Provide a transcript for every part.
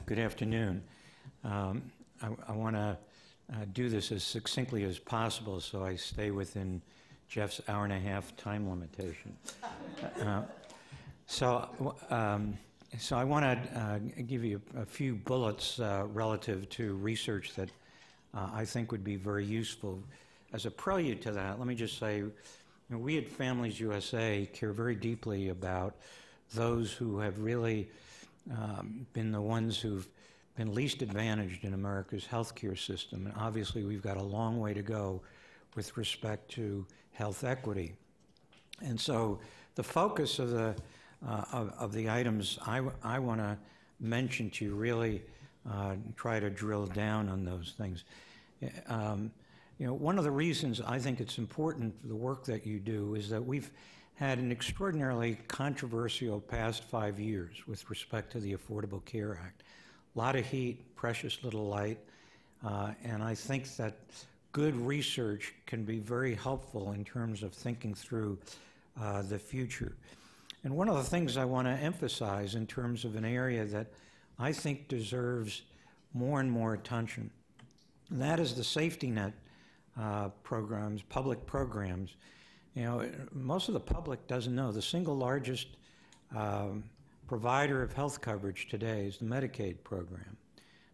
Good afternoon. I want to do this as succinctly as possible so I stay within Jeff's hour-and-a-half time limitation. So I want to give you a few bullets relative to research that I think would be very useful. As a prelude to that, let me just say, we at Families USA care very deeply about those who have really been the ones who've been least advantaged in America's healthcare system. And obviously, we've got a long way to go with respect to health equity. And so the focus of the items I want to mention to you really try to drill down on those things. One of the reasons I think it's important for the work that you do is that we've had an extraordinarily controversial past 5 years with respect to the Affordable Care Act. A lot of heat, precious little light, and I think that good research can be very helpful in terms of thinking through the future. And one of the things I want to emphasize in terms of an area that I think deserves more and more attention, and that is the safety net programs, public programs. Most of the public doesn't know the single largest provider of health coverage today is the Medicaid program.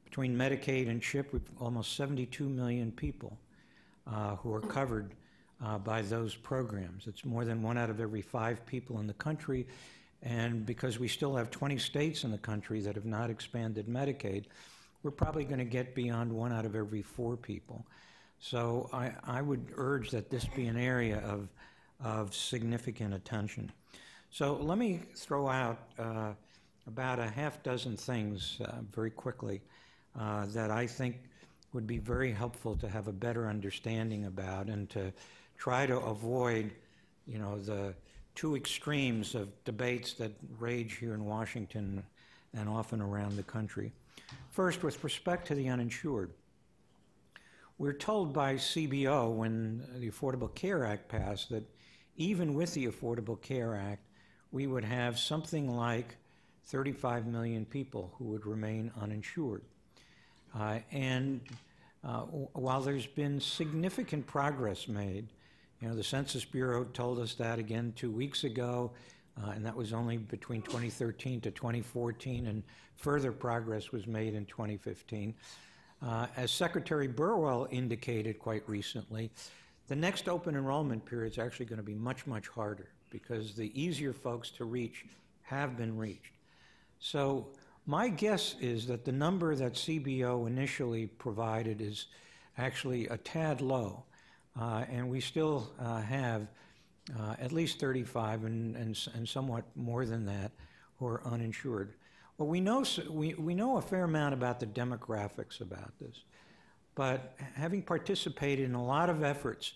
Between Medicaid and CHIP, we've almost 72 million people who are covered by those programs. It's more than 1 out of every 5 people in the country, and because we still have 20 states in the country that have not expanded Medicaid, we're probably going to get beyond 1 out of every 4 people. So I would urge that this be an area of significant attention. So let me throw out about a half dozen things very quickly that I think would be very helpful to have a better understanding about and to try to avoid, the two extremes of debates that rage here in Washington and often around the country. First, with respect to the uninsured. We're told by CBO when the Affordable Care Act passed that even with the Affordable Care Act, we would have something like 35 million people who would remain uninsured. While there's been significant progress made, the Census Bureau told us that again 2 weeks ago, and that was only between 2013 to 2014, and further progress was made in 2015. As Secretary Burwell indicated quite recently, the next open enrollment period is actually going to be much, much harder because the easier folks to reach have been reached. So my guess is that the number that CBO initially provided is actually a tad low, and we still have at least 35 and somewhat more than that who are uninsured. Well, we know a fair amount about the demographics about this, but having participated in a lot of efforts,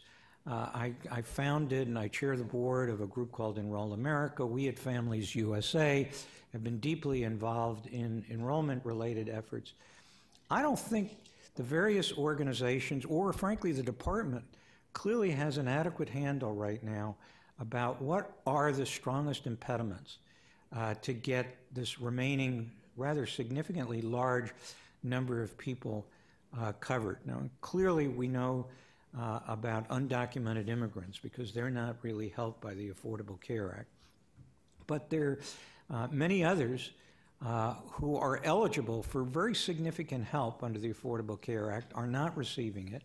I founded and I chair the board of a group called Enroll America. We at Families USA have been deeply involved in enrollment-related efforts. I don't think the various organizations, or frankly the department, clearly has an adequate handle right now about what are the strongest impediments to get this remaining rather significantly large number of people covered. Now, clearly we know about undocumented immigrants because they're not really helped by the Affordable Care Act. But there are many others who are eligible for very significant help under the Affordable Care Act are not receiving it.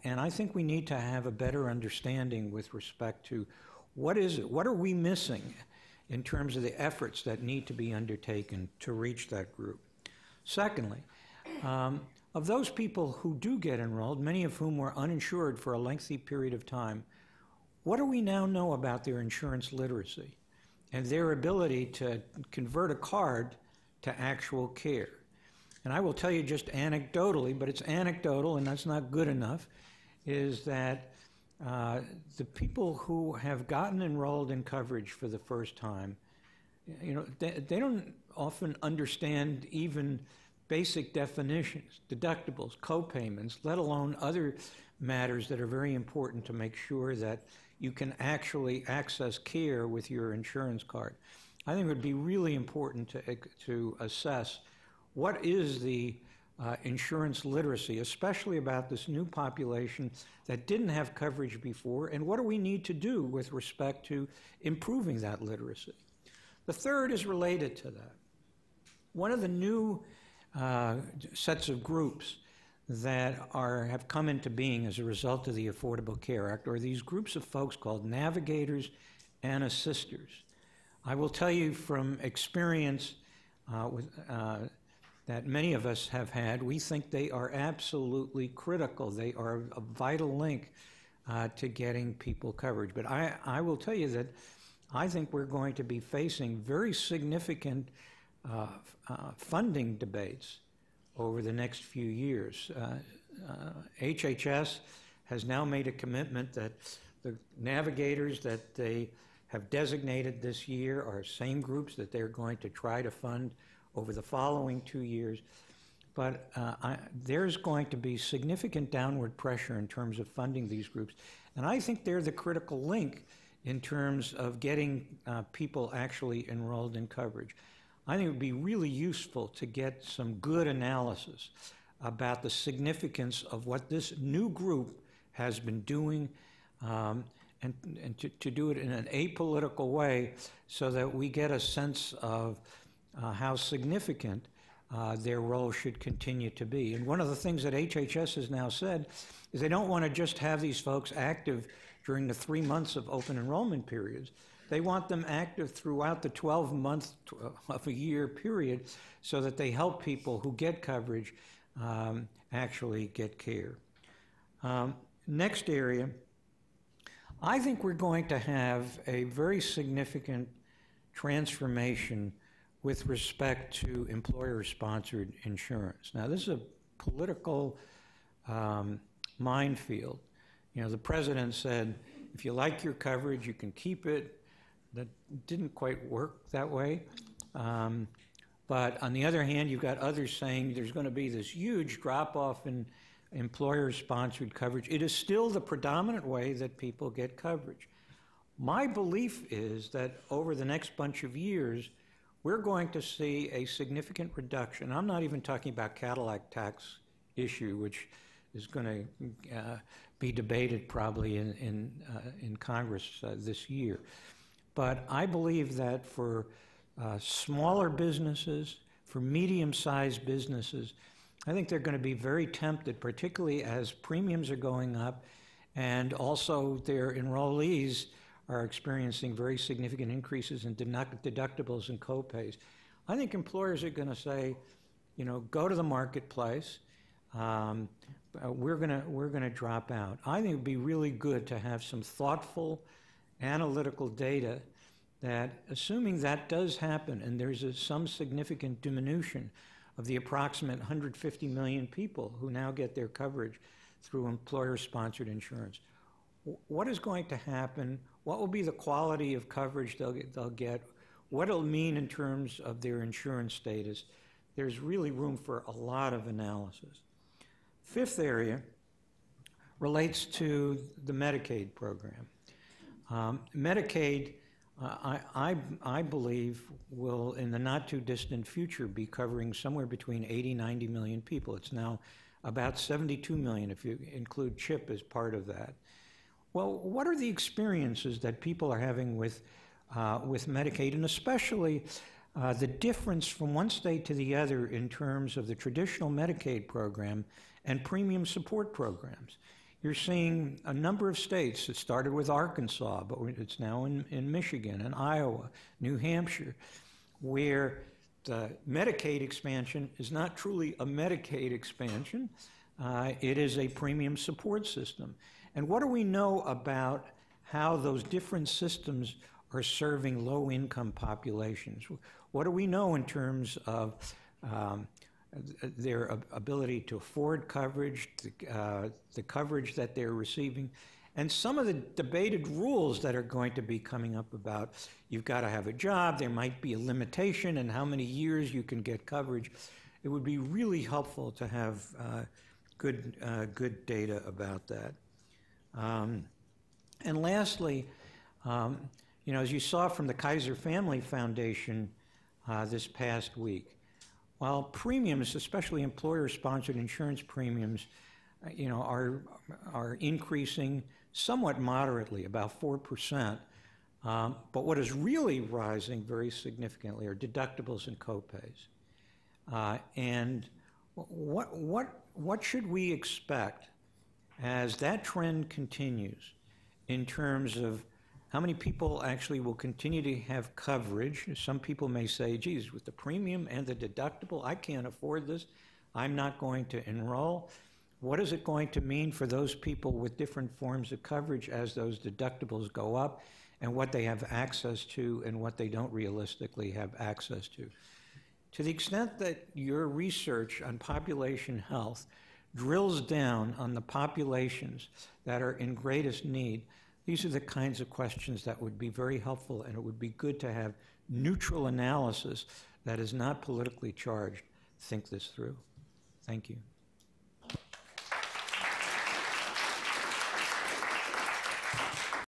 And I think we need to have a better understanding with respect to what is it, what are we missing in terms of the efforts that need to be undertaken to reach that group. Secondly, of those people who do get enrolled, many of whom were uninsured for a lengthy period of time, what do we now know about their insurance literacy and their ability to convert a card to actual care? And I will tell you just anecdotally, but it's anecdotal and that's not good enough, is that the people who have gotten enrolled in coverage for the first time, they don't often understand even basic definitions, deductibles, co-payments, let alone other matters that are very important to make sure that you can actually access care with your insurance card. I think it would be really important to assess what is the insurance literacy, especially about this new population that didn't have coverage before, and what do we need to do with respect to improving that literacy? The third is related to that. One of the new sets of groups that have come into being as a result of the Affordable Care Act are these groups of folks called navigators and assisters. I will tell you from experience that many of us have had, we think they are absolutely critical. They are a vital link to getting people coverage. But I will tell you that I think we're going to be facing very significant funding debates over the next few years. HHS has now made a commitment that the navigators that they have designated this year are same groups that they're going to try to fund over the following 2 years. But there's going to be significant downward pressure in terms of funding these groups. And I think they're the critical link in terms of getting people actually enrolled in coverage. I think it would be really useful to get some good analysis about the significance of what this new group has been doing, and to do it in an apolitical way so that we get a sense of how significant their role should continue to be. And one of the things that HHS has now said is they don't want to just have these folks active during the 3 months of open enrollment periods. They want them active throughout the 12-month of a year period so that they help people who get coverage actually get care. Next area, I think we're going to have a very significant transformation with respect to employer-sponsored insurance. Now, this is a political minefield. You know, the president said, if you like your coverage, you can keep it. That didn't quite work that way. But on the other hand, you've got others saying there's going to be this huge drop-off in employer-sponsored coverage. It is still the predominant way that people get coverage. My belief is that over the next bunch of years, we're going to see a significant reduction. I'm not even talking about Cadillac tax issue, which is going to be debated probably in Congress this year. But I believe that for smaller businesses, for medium-sized businesses, I think they're going to be very tempted, particularly as premiums are going up and also their enrollees are experiencing very significant increases in deductibles and copays. I think employers are going to say, you know, go to the marketplace. We're going to drop out. I think it would be really good to have some thoughtful analytical data that, assuming that does happen and there's some significant diminution of the approximate 150 million people who now get their coverage through employer-sponsored insurance, what is going to happen? What will be the quality of coverage they'll get? What it'll mean in terms of their insurance status? There's really room for a lot of analysis. Fifth area relates to the Medicaid program. Medicaid, I believe, will in the not too distant future be covering somewhere between 90 million people. It's now about 72 million if you include CHIP as part of that. Well, what are the experiences that people are having with Medicaid, and especially the difference from one state to the other in terms of the traditional Medicaid program and premium support programs? You're seeing a number of states. It started with Arkansas, but it's now in Michigan and Iowa, New Hampshire, where the Medicaid expansion is not truly a Medicaid expansion. It is a premium support system. And what do we know about how those different systems are serving low-income populations? What do we know in terms of their ability to afford coverage, the coverage that they're receiving, and some of the debated rules that are going to be coming up about you've got to have a job, there might be a limitation in how many years you can get coverage. It would be really helpful to have good data about that. And lastly, you know, as you saw from the Kaiser Family Foundation this past week, While premiums, especially employer-sponsored insurance premiums, are increasing somewhat moderately, about 4%. But what is really rising very significantly are deductibles and copays. And what should we expect as that trend continues in terms of how many people actually will continue to have coverage? Some people may say, geez, with the premium and the deductible, I can't afford this. I'm not going to enroll. What is it going to mean for those people with different forms of coverage as those deductibles go up, and what they have access to and what they don't realistically have access to? To the extent that your research on population health drills down on the populations that are in greatest need, these are the kinds of questions that would be very helpful, and it would be good to have neutral analysis that is not politically charged think this through. Thank you.